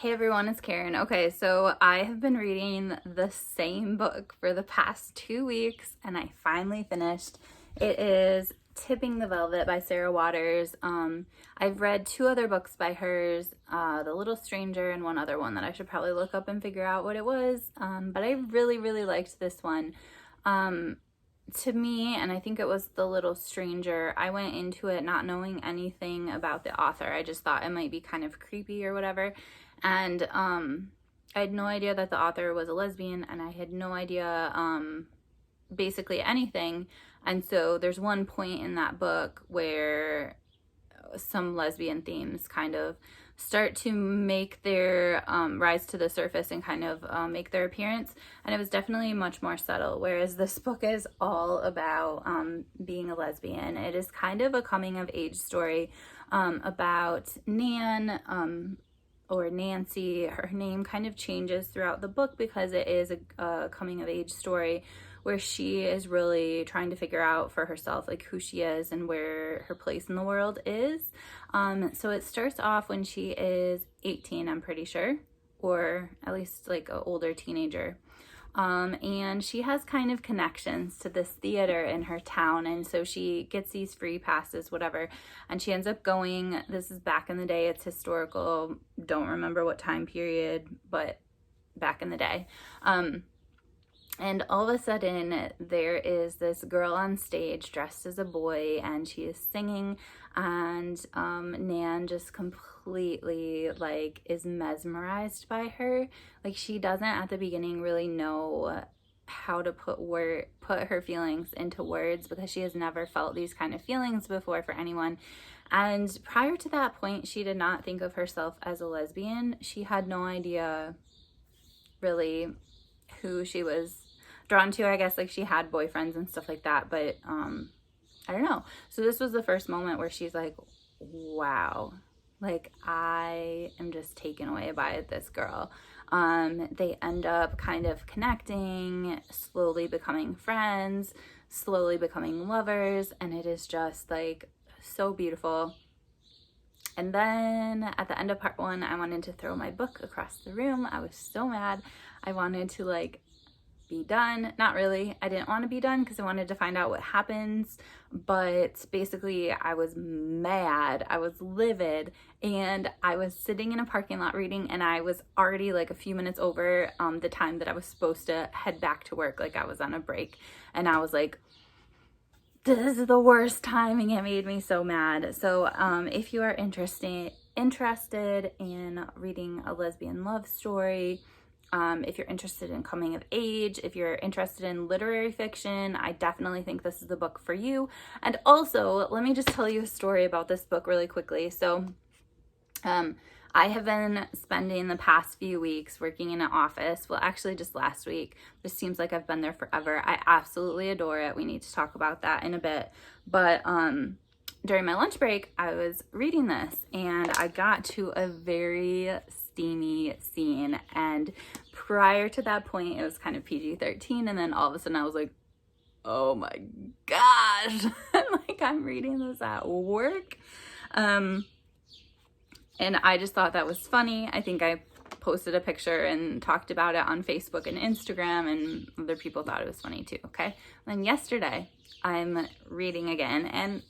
Hey everyone, it's Karen. Okay, so I have been reading the same book for the past 2 weeks and I finally finished. It is Tipping the Velvet by Sarah Waters. I've read two other books by hers, The Little Stranger and one other one that I should probably look up and figure out what it was. But I really liked this one. To me, and I think it was The Little Stranger, I went into it not knowing anything about the author. I just thought it might be kind of creepy or whatever. And I had no idea that the author was a lesbian, and I had no idea basically anything. And so there's one point in that book where some lesbian themes kind of start to make their rise to the surface and kind of make their appearance, and it was definitely much more subtle, whereas this book is all about being a lesbian. It is kind of a coming of age story about Nan, or Nancy. Her name kind of changes throughout the book because it is a coming of age story where she is really trying to figure out for herself like who she is and where her place in the world is. So it starts off when she is 18, I'm pretty sure, or at least like an older teenager. And she has kind of connections to this theater in her town, and so she gets these free passes, whatever, and she ends up going. This is back in the day, it's historical, don't remember what time period, but back in the day. And all of a sudden, there is this girl on stage dressed as a boy, and she is singing, and Nan just completely like is mesmerized by her. Like, she doesn't at the beginning really know how to put her feelings into words because she has never felt these kind of feelings before for anyone. And prior to that point, she did not think of herself as a lesbian. She had no idea really who she was drawn to. I guess like she had boyfriends and stuff like that, but I don't know. So this was the first moment where she's like, wow, like I am just taken away by this girl. They end up kind of connecting, slowly becoming friends, slowly becoming lovers, and it is just like so beautiful. And then at the end of part one, I wanted to throw my book across the room. I was so mad. I wanted to like be done. Not really. I didn't want to be done because I wanted to find out what happens, but basically I was mad. I was livid, and I was sitting in a parking lot reading, and I was already like a few minutes over the time that I was supposed to head back to work. Like I was on a break, and I was like, this is the worst timing. It made me so mad. So if you are interested in reading a lesbian love story, if you're interested in coming of age, if you're interested in literary fiction, I definitely think this is the book for you. And also, let me just tell you a story about this book really quickly. So I have been spending the past few weeks working in an office. Well, actually just last week. This seems like I've been there forever. I absolutely adore it. We need to talk about that in a bit. But during my lunch break, I was reading this, and I got to a very steamy scene, and prior to that point it was kind of PG-13, and then all of a sudden I was like, oh my gosh. Like, I'm reading this at work, and I just thought that was funny. I think I posted a picture and talked about it on Facebook and Instagram, and other people thought it was funny too. Okay, then yesterday I'm reading again, and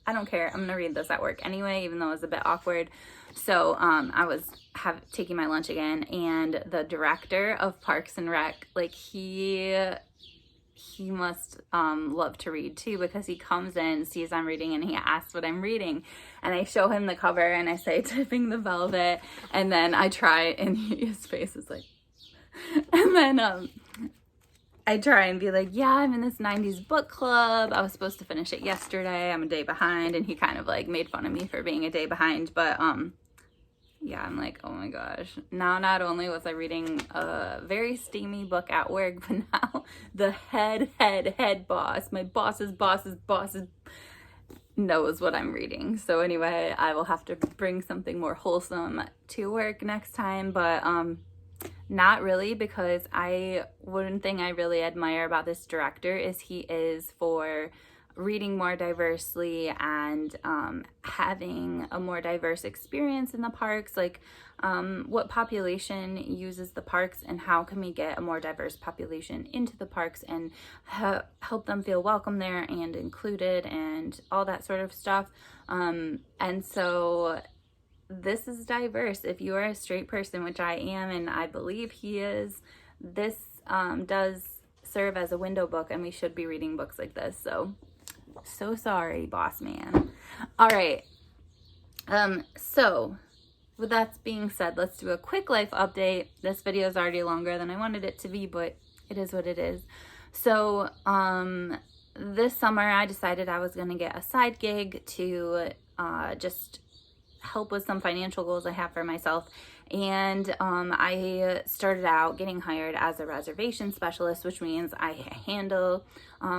I don't care. I'm gonna read this at work anyway, even though it was a bit awkward. So I was taking my lunch again, and the director of Parks and Rec, like he must love to read too, because he comes in, sees I'm reading, and he asks what I'm reading, and I show him the cover and I say Tipping the Velvet, and then I try, and his face is like, and then I try and be like, yeah, I'm in this 90s book club. I was supposed to finish it yesterday. I'm a day behind. And he kind of like made fun of me for being a day behind. But yeah, I'm like, oh my gosh. Now, not only was I reading a very steamy book at work, but now the head boss, my boss's knows what I'm reading. So anyway, I will have to bring something more wholesome to work next time. But not really, because one thing I really admire about this director is he is for reading more diversely and having a more diverse experience in the parks, like what population uses the parks and how can we get a more diverse population into the parks and help them feel welcome there and included and all that sort of stuff. And so this is diverse. If you are a straight person, which I am and I believe he is, this does serve as a window book, and we should be reading books like this. So sorry, boss man. All right. So with that being said, let's do a quick life update. This video is already longer than I wanted it to be, but it is what it is. So this summer I decided I was going to get a side gig to just help with some financial goals I have for myself. And I started out getting hired as a reservation specialist, which means I handle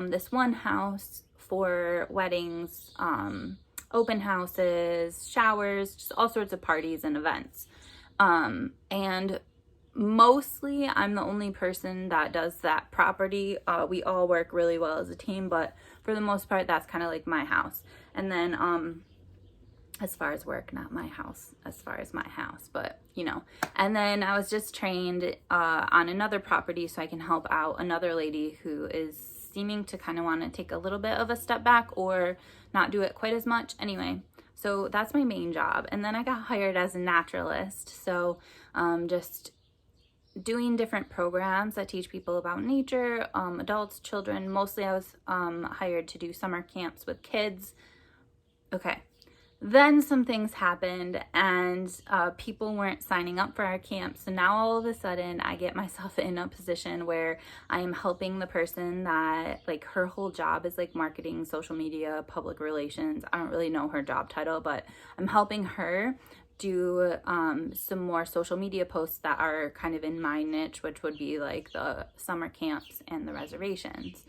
this one house for weddings, open houses, showers, just all sorts of parties and events. And mostly I'm the only person that does that property. We all work really well as a team, but for the most part, that's kind of like my house. And then as far as work, not my house, as far as my house, but you know. And then I was just trained on another property so I can help out another lady who is seeming to kind of want to take a little bit of a step back or not do it quite as much. Anyway, so that's my main job. And then I got hired as a naturalist. So just doing different programs that teach people about nature, adults, children. Mostly I was hired to do summer camps with kids. Okay. Then some things happened and people weren't signing up for our camp. So now all of a sudden I get myself in a position where I am helping the person that like her whole job is like marketing, social media, public relations. I don't really know her job title, but I'm helping her do some more social media posts that are kind of in my niche, which would be like the summer camps and the reservations.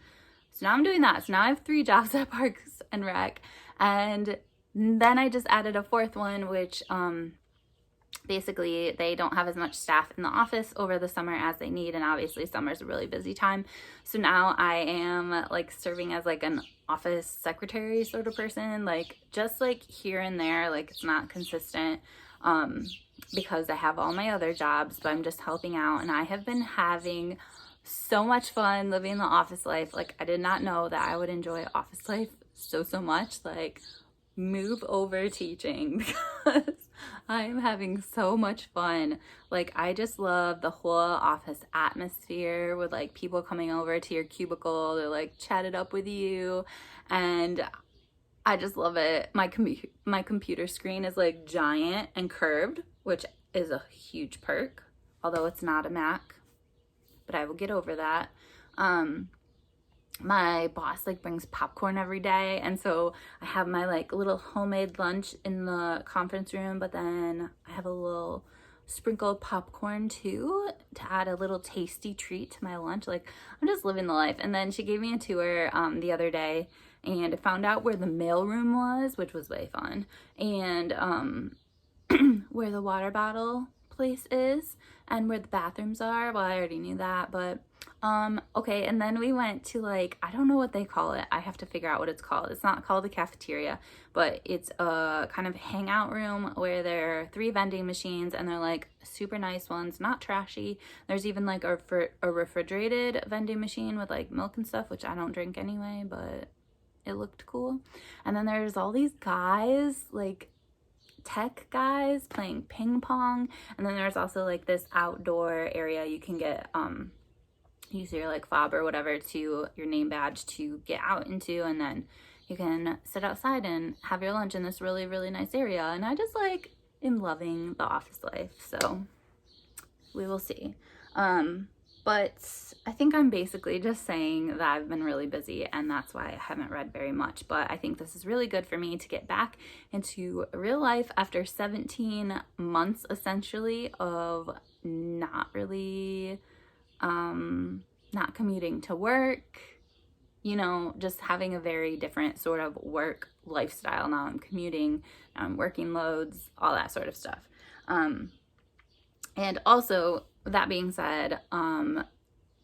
So now I'm doing that. So now I have 3 jobs at Parks and Rec, and then I just added a 4th one, which basically they don't have as much staff in the office over the summer as they need, and obviously summer's a really busy time. So now I am like serving as like an office secretary sort of person, like just like here and there, like it's not consistent because I have all my other jobs, but I'm just helping out, and I have been having so much fun living the office life. Like I did not know that I would enjoy office life so much. Like move over teaching because I'm having so much fun. Like I just love the whole office atmosphere with like people coming over to your cubicle to like chat it up with you, and I just love it. My computer screen is like giant and curved, which is a huge perk, although it's not a Mac, but I will get over that. My boss like brings popcorn every day, and so I have my like little homemade lunch in the conference room, but then I have a little sprinkled popcorn too to add a little tasty treat to my lunch. Like I'm just living the life. And then she gave me a tour the other day and I found out where the mailroom was, which was way fun, and where the water bottle place is and where the bathrooms are. Well, I already knew that, but okay. And then we went to like, I don't know what they call it. I have to figure out what it's called. It's not called a cafeteria, but it's a kind of hangout room where there are 3 vending machines, and they're like super nice ones, not trashy. There's even like a refrigerated vending machine with like milk and stuff, which I don't drink anyway, but it looked cool. And then there's all these guys, like tech guys playing ping pong. And then there's also like this outdoor area you can get use your like fob or whatever to your name badge to get out into, and then you can sit outside and have your lunch in this really, really nice area. And I just like am loving the office life, so we will see. But I think I'm basically just saying that I've been really busy and that's why I haven't read very much. But I think this is really good for me to get back into real life after 17 months essentially of not really not commuting to work, you know, just having a very different sort of work lifestyle. Now I'm commuting, now I'm working loads, all that sort of stuff. And also, that being said,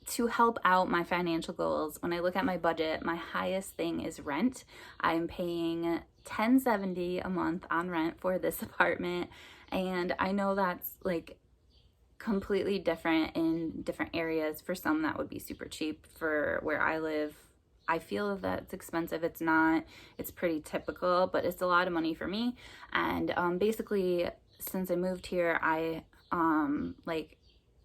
to help out my financial goals, when I look at my budget, my highest thing is rent. I'm paying $10.70 a month on rent for this apartment, and I know that's like completely different in different areas. For some that would be super cheap. For where I live, I feel that it's expensive. It's not. It's pretty typical, but it's a lot of money for me. And basically, since I moved here, I like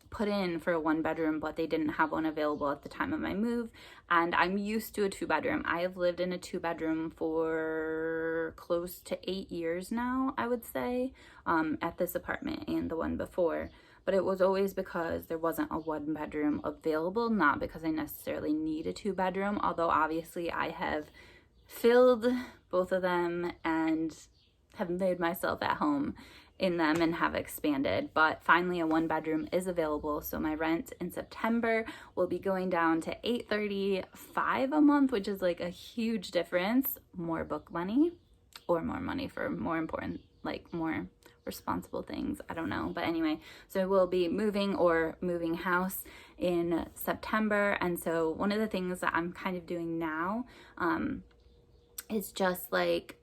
put in for a 1-bedroom, but they didn't have one available at the time of my move, and I'm used to a 2-bedroom. I have lived in a 2-bedroom for close to 8 years now, I would say, at this apartment and the one before. But it was always because there wasn't a 1-bedroom available, not because I necessarily need a 2-bedroom, although obviously I have filled both of them and have made myself at home in them and have expanded. But finally a 1-bedroom is available, so my rent in September will be going down to $835 a month, which is like a huge difference. More book money, or more money for more important, like more responsible things, I don't know. But anyway, so we'll be moving house in September. And so one of the things that I'm kind of doing now is just like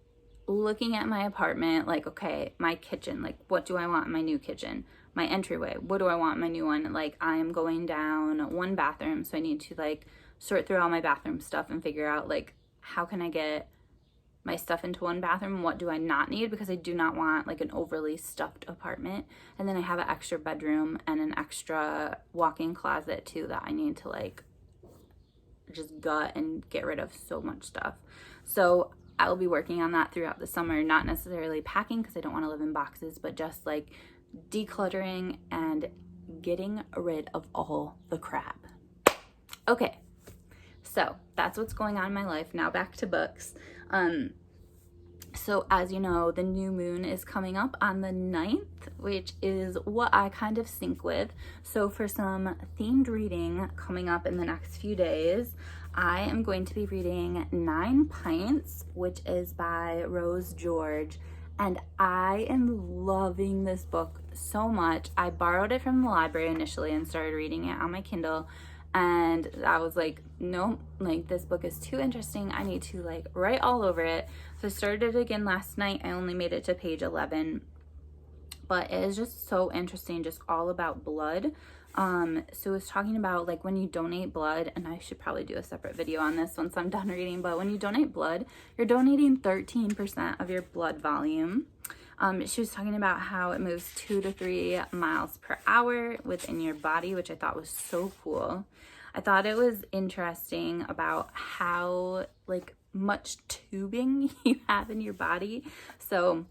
looking at my apartment, like, okay, my kitchen, like, what do I want in my new kitchen? My entryway, what do I want in my new one? Like, I am going down 1 bathroom, so I need to like sort through all my bathroom stuff and figure out like, how can I get my stuff into 1 bathroom? What do I not need? Because I do not want like an overly stuffed apartment. And then I have an extra bedroom and an extra walk-in closet too that I need to like just gut and get rid of so much stuff. So I'll be working on that throughout the summer, not necessarily packing because I don't want to live in boxes, but just like decluttering and getting rid of all the crap. Okay, so that's what's going on in my life. Now back to books. So as you know, the new moon is coming up on the 9th, which is what I kind of sync with. So for some themed reading coming up in the next few days, I am going to be reading 9 Pints, which is by Rose George. And I am loving this book so much. I borrowed it from the library initially and started reading it on my Kindle. And I was like, no, like this book is too interesting. I need to like write all over it. So I started it again last night. I only made it to page 11, but it is just so interesting, just all about blood. So it's talking about like when you donate blood, and I should probably do a separate video on this once I'm done reading, but when you donate blood, you're donating 13% of your blood volume. She was talking about how it moves 2 to 3 miles per hour within your body, which I thought was so cool. I thought it was interesting about how like much tubing you have in your body. So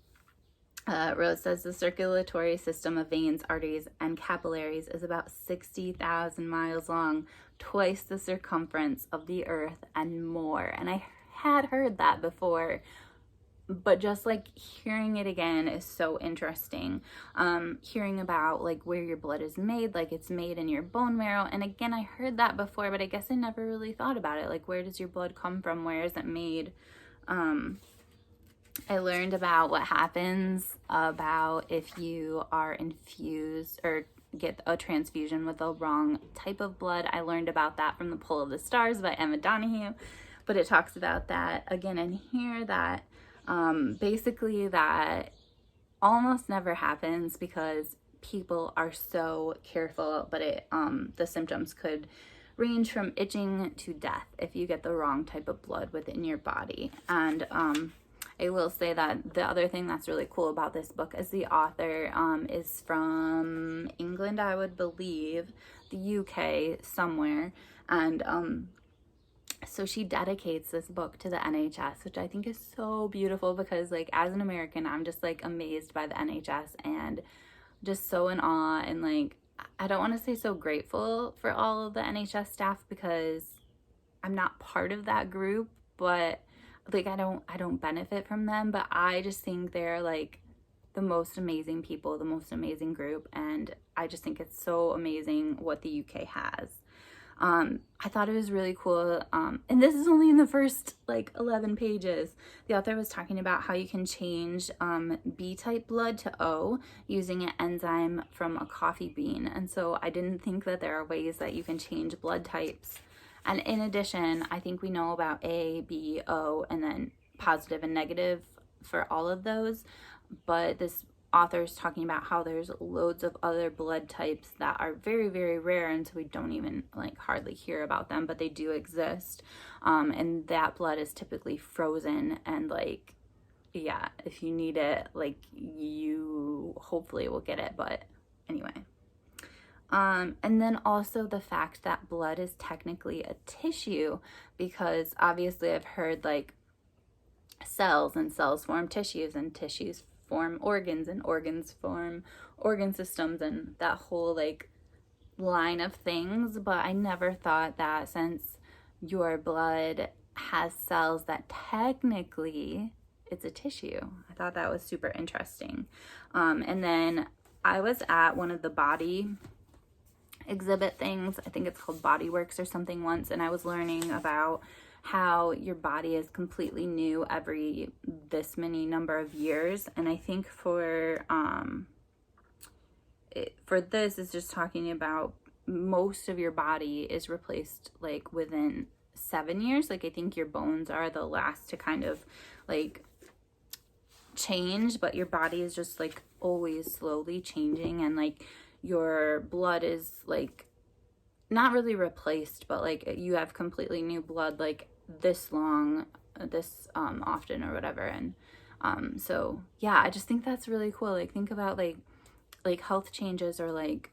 Rose says the circulatory system of veins, arteries, and capillaries is about 60,000 miles long, twice the circumference of the earth and more. And I had heard that before, but just like hearing it again is so interesting. Hearing about like where your blood is made, like it's made in your bone marrow. And again, I heard that before, but I guess I never really thought about it. Like, where does your blood come from? Where is it made? I learned about what happens about if you are infused or get a transfusion with the wrong type of blood. I learned about that from The Pull of the Stars by Emma Donoghue, but it talks about that again in here, that basically that almost never happens because people are so careful, but it the symptoms could range from itching to death if you get the wrong type of blood within your body. And I will say that the other thing that's really cool about this book is the author is from England, I would believe, the UK somewhere, and so she dedicates this book to the NHS, which I think is so beautiful because like as an American, I'm just like amazed by the NHS and just so in awe, and like I don't want to say so grateful for all of the NHS staff because I'm not part of that group, but like I don't benefit from them, but I just think they're like the most amazing people, the most amazing group, and I just think it's so amazing what the UK has. I thought it was really cool. And this is only in the first like 11 pages. The author was talking about how you can change B-type blood to O using an enzyme from a coffee bean. And so I didn't think that there are ways that you can change blood types. And in addition, I think we know about A, B, O, and then positive and negative for all of those. But this author is talking about how there's loads of other blood types that are very, very rare, and so we don't even like hardly hear about them, but they do exist. And that blood is typically frozen, and like, yeah, if you need it, like you hopefully will get it. But anyway. And then also the fact that blood is technically a tissue, because obviously I've heard like cells, and cells form tissues, and tissues form organs, and organs form organ systems, and that whole like line of things. But I never thought that since your blood has cells that technically it's a tissue. I thought that was super interesting. And then I was at one of the body exhibit things, I think it's called Body Works or something once, and I was learning about how your body is completely new every this many number of years. And I think for this is just talking about most of your body is replaced like within 7 years. Like I think your bones are the last to kind of like change, but your body is just like always slowly changing, and like your blood is like not really replaced, but like you have completely new blood like this long, this often or whatever. And so yeah, I just think that's really cool. Like think about like health changes, or like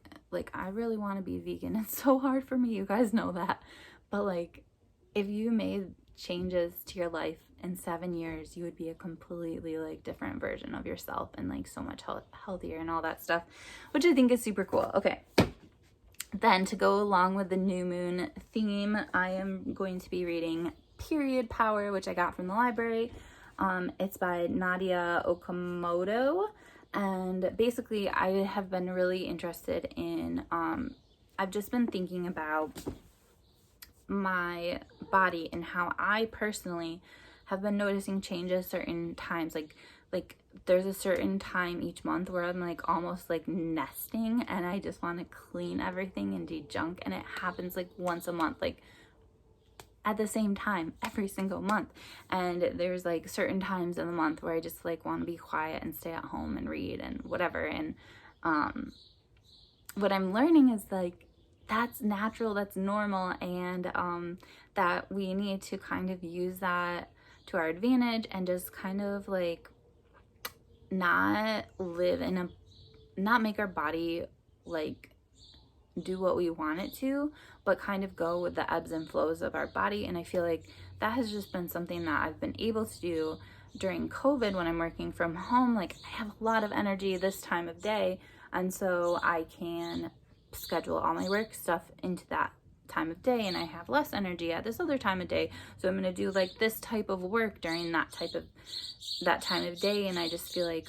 I really want to be vegan. It's so hard for me, you guys know that. But like if you made changes to your life in 7 years, you would be a completely like different version of yourself, and like so much healthier and all that stuff, which I think is super cool. Okay, then to go along with the new moon theme, I am going to be reading Period Power, which I got from the library. It's by Nadia Okamoto, and basically I have been really interested in I've just been thinking about my body and how I personally have been noticing changes certain times. Like there's a certain time each month where I'm like almost like nesting, and I just want to clean everything and do junk, and it happens like once a month, like at the same time every single month. And there's like certain times in the month where I just like want to be quiet and stay at home and read and whatever. And what I'm learning is like that's natural, that's normal, and that we need to kind of use that to our advantage, and just kind of like not make our body like do what we want it to, but kind of go with the ebbs and flows of our body. And I feel like that has just been something that I've been able to do during COVID when I'm working from home. Like I have a lot of energy this time of day, and so I can schedule all my work stuff into that time of day, and I have less energy at this other time of day, so I'm going to do like this type of work during that time of day. And I just feel like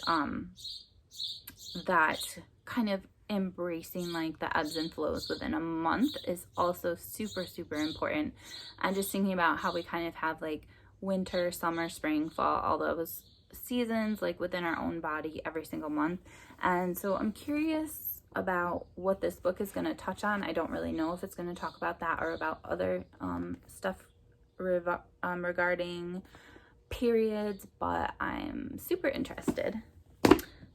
that kind of embracing like the ebbs and flows within a month is also super, super important. And just thinking about how we kind of have like winter, summer, spring, fall, all those seasons like within our own body every single month. And so I'm curious about what this book is going to touch on. I don't really know if it's going to talk about that or about other stuff regarding periods, but I'm super interested.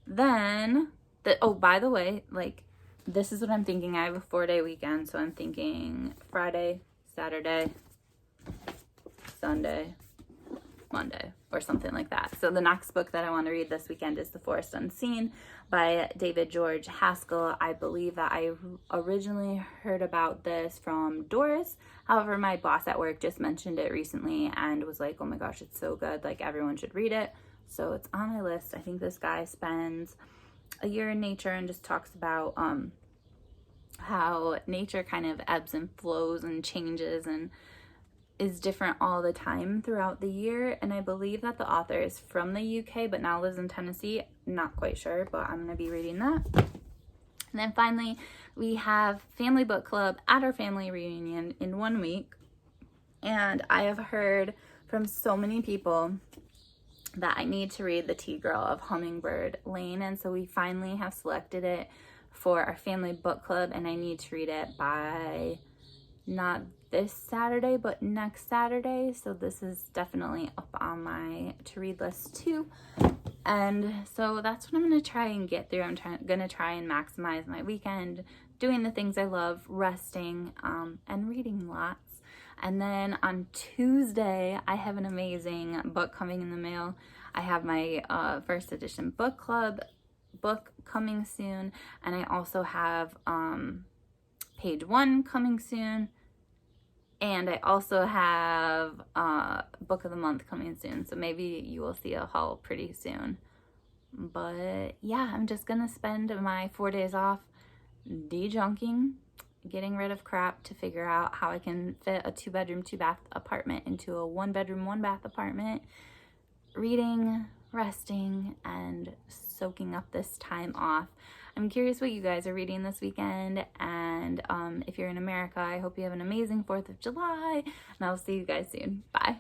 Then by the way, like this is what I'm thinking. I have a 4-day weekend, so I'm thinking Friday, Saturday, Sunday, Monday, or something like that. So the next book that I want to read this weekend is The Forest Unseen by David George Haskell. I believe that I originally heard about this from Doris. However, my boss at work just mentioned it recently and was like, oh my gosh, it's so good, like everyone should read it. So it's on my list. I think this guy spends a year in nature and just talks about how nature kind of ebbs and flows and changes and is different all the time throughout the year. And I believe that the author is from the UK but now lives in Tennessee. Not quite sure, but I'm going to be reading that. And then finally, we have family book club at our family reunion in 1 week. And I have heard from so many people that I need to read The Tea Girl of Hummingbird Lane. And so we finally have selected it for our family book club, and I need to read it by not this Saturday, but next Saturday. So this is definitely up on my to read list too. And so that's what I'm going to try and get through. I'm going to try and maximize my weekend, doing the things I love, resting, and reading lots. And then on Tuesday, I have an amazing book coming in the mail. I have my first edition book club book coming soon. And I also have page 1 coming soon. And I also have book of the month coming soon. So maybe you will see a haul pretty soon. But yeah, I'm just going to spend my 4 days off de-junking, getting rid of crap to figure out how I can fit a 2-bedroom, 2-bath apartment into a 1-bedroom, 1-bath apartment, reading, resting, and soaking up this time off. I'm curious what you guys are reading this weekend, and if you're in America, I hope you have an amazing 4th of July, and I'll see you guys soon. Bye.